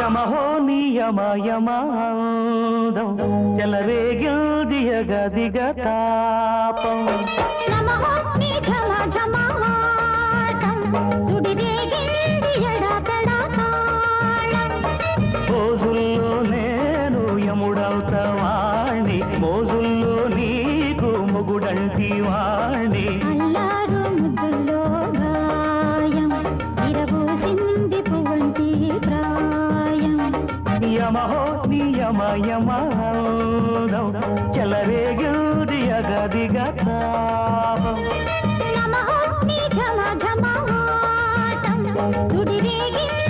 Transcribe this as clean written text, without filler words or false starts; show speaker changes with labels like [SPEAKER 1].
[SPEAKER 1] యమహో నియమయమాదం చెలరేగిల్దియ గదిగ తాపం
[SPEAKER 2] నమః నీ ఝమ ఝమాటం సుడిరేగిల్దియడ తడతాళం
[SPEAKER 1] రోజుల్లో నేను యముడవుత వాణ్ణి మోజుల్లో నీకు మొగుడంటి వాణ్ణి
[SPEAKER 2] అల్లారు ముద్దుల్లో గాయం ఇరబూసింది పువ్వంటి ప్రాయం
[SPEAKER 1] యమహో నియమయమాదం చెలరేగిల్దియ గదిగ తాపం
[SPEAKER 2] నమః నీ ఝమ ఝమాటం సుడిరేగిల్దియడ